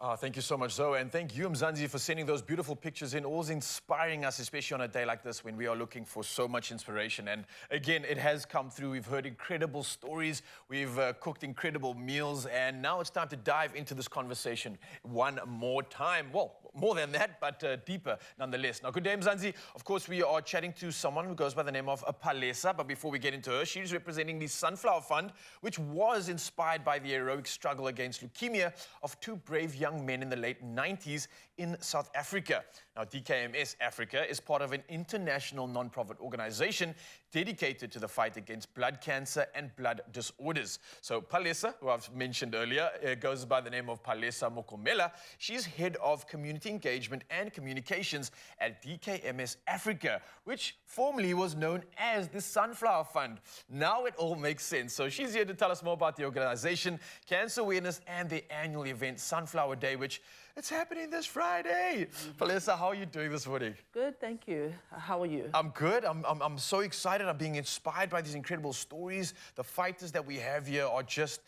Oh, thank you so much, Zoe, and thank you, Mzansi, for sending those beautiful pictures in, always inspiring us, especially on a day like this when we are looking for so much inspiration. And again, it has come through. We've heard incredible stories, we've cooked incredible meals, and now it's time to dive into this conversation one more time. Well, more than that, but deeper nonetheless. Now, good day, Mzansi. Of course, we are chatting to someone who goes by the name of Palesa, but before we get into her, she's representing the Sunflower Fund, which was inspired by the heroic struggle against leukemia of two brave young men in the late 90s in South Africa. Now, DKMS Africa is part of an international non-profit organization dedicated to the fight against blood cancer and blood disorders. So Palesa, who I've mentioned earlier, goes by the name of Palesa Mokomela. She's head of community engagement and communications at DKMS Africa, which formerly was known as the Sunflower Fund. Now it all makes sense. So she's here to tell us more about the organization, cancer awareness, and the annual event Sunflower Day, which it's happening this Friday. Palesa, how are you doing this morning? Good, thank you. How are you? I'm good. I'm so excited. I'm being inspired by these incredible stories. The fighters that we have here are just,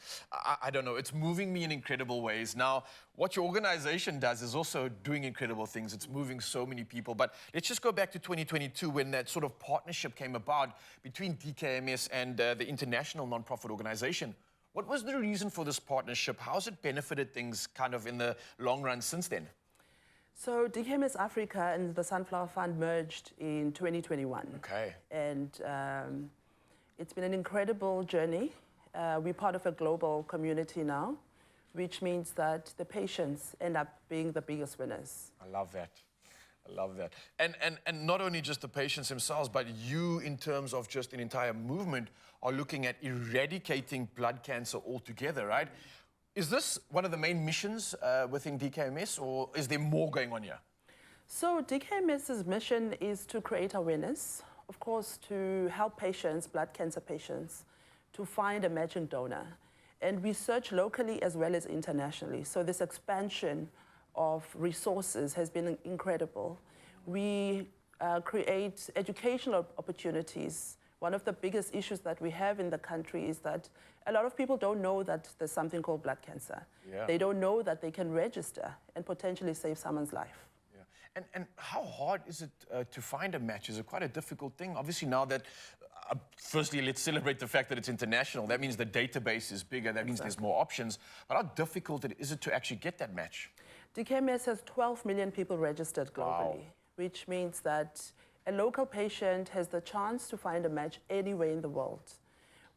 I don't know, it's moving me in incredible ways. Now, what your organization does is also doing incredible things. It's moving so many people. But let's just go back to 2022 when that sort of partnership came about between DKMS and the international nonprofit organization. What was the reason for this partnership? How has it benefited things kind of in the long run since then? So DKMS Africa and the Sunflower Fund merged in 2021. Okay. And it's been an incredible journey. We're part of a global community now, which means that the patients end up being the biggest winners. I love that. I love that. And not only just the patients themselves, but you in terms of just an entire movement are looking at eradicating blood cancer altogether, right? Is this one of the main missions within DKMS, or is there more going on here? So DKMS's mission is to create awareness, of course, to help patients, blood cancer patients, to find a matching donor. And we search locally as well as internationally. So this expansion of resources has been incredible. We create educational opportunities. One of the biggest issues that we have in the country is that a lot of people don't know that there's something called blood cancer. Yeah. They don't know that they can register and potentially save someone's life. Yeah. And how hard is it to find a match? Is it quite a difficult thing? Obviously now that, firstly, let's celebrate the fact that it's international. That means the database is bigger. That means there's more options. But how difficult is it to actually get that match? DKMS has 12 million people registered globally, which means that a local patient has the chance to find a match anywhere in the world.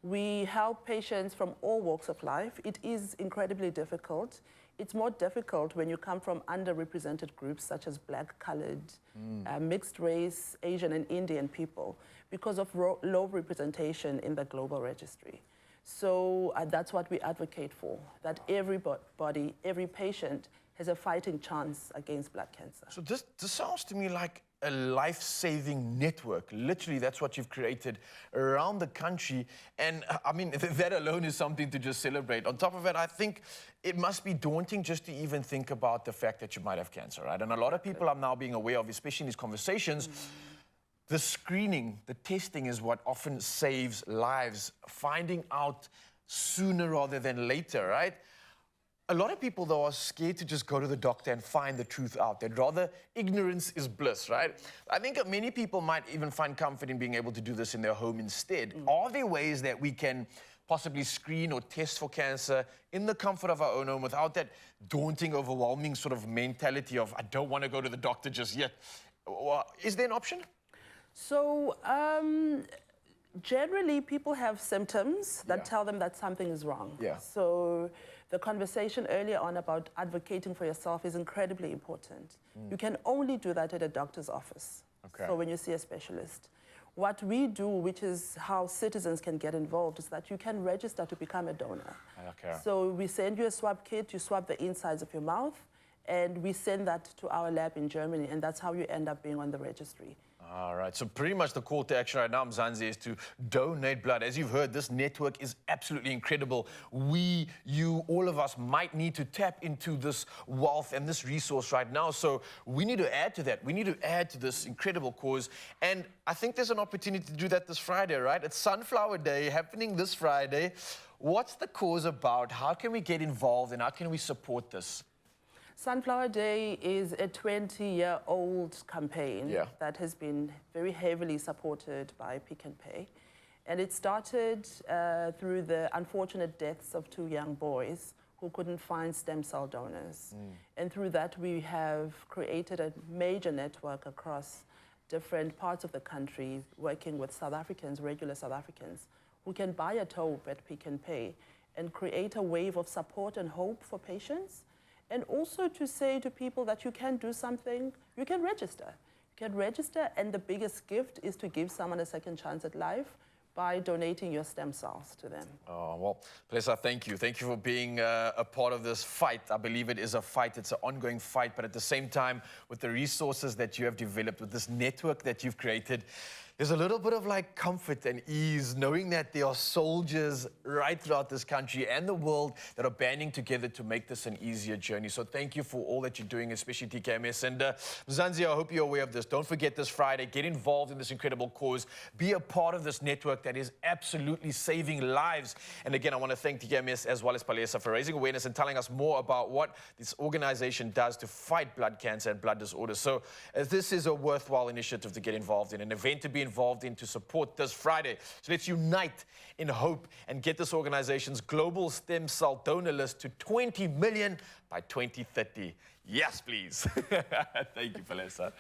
We help patients from all walks of life. It is incredibly difficult. It's more difficult when you come from underrepresented groups such as black, colored, mixed race, Asian and Indian people because of low representation in the global registry. So that's what we advocate for, that everybody, every patient has a fighting chance against blood cancer. So this sounds to me like a life-saving network. Literally, that's what you've created around the country. And I mean, that alone is something to just celebrate. On top of it, I think it must be daunting just to even think about the fact that you might have cancer, right? And a lot of people are now being aware of, especially in these conversations, the screening, the testing is what often saves lives. Finding out sooner rather than later, right? A lot of people, though, are scared to just go to the doctor and find the truth out. They'd rather ignorance is bliss, right? I think many people might even find comfort in being able to do this in their home instead. Are there ways that we can possibly screen or test for cancer in the comfort of our own home without that daunting, overwhelming sort of mentality of, I don't want to go to the doctor just yet? Is there an option? So generally, people have symptoms that tell them that something is wrong. Yeah. So the conversation earlier on about advocating for yourself is incredibly important. You can only do that at a doctor's office. Okay. So when you see a specialist. What we do, which is how citizens can get involved, is that you can register to become a donor. Okay. So we send you a swab kit, you swab the insides of your mouth, and we send that to our lab in Germany, and that's how you end up being on the registry. All right, so pretty much the call to action right now, Mzansi, is to donate blood. As you've heard, this network is absolutely incredible. We, you, all of us might need to tap into this wealth and this resource right now. So we need to add to that. We need to add to this incredible cause. And I think there's an opportunity to do that this Friday, right? It's Sunflower Day happening this Friday. What's the cause about? How can we get involved and how can we support this? Sunflower Day is a 20-year-old campaign Yeah. that has been very heavily supported by Pick n Pay. And it started through the unfortunate deaths of 2 young boys who couldn't find stem cell donors. And through that, we have created a major network across different parts of the country, working with South Africans, regular South Africans, who can buy a taupe at Pick n Pay and create a wave of support and hope for patients. And also to say to people that you can do something, you can register. You can register, and the biggest gift is to give someone a second chance at life by donating your stem cells to them. Oh, well, Palesa, thank you. Thank you for being a part of this fight. I believe it is a fight. It's an ongoing fight. But at the same time, with the resources that you have developed, with this network that you've created, there's a little bit of like comfort and ease knowing that there are soldiers right throughout this country and the world that are banding together to make this an easier journey. So thank you for all that you're doing, especially TKMS. And Mzansi, I hope you're aware of this. Don't forget this Friday, get involved in this incredible cause. Be a part of this network that is absolutely saving lives. And again, I want to thank TKMS as well as Palesa for raising awareness and telling us more about what this organization does to fight blood cancer and blood disorders. So this is a worthwhile initiative to get involved in, an event to be involved in to support this Friday. So let's unite in hope and get this organization's global stem cell donor list to 20 million by 2030. Yes, please. Thank you, Palesa.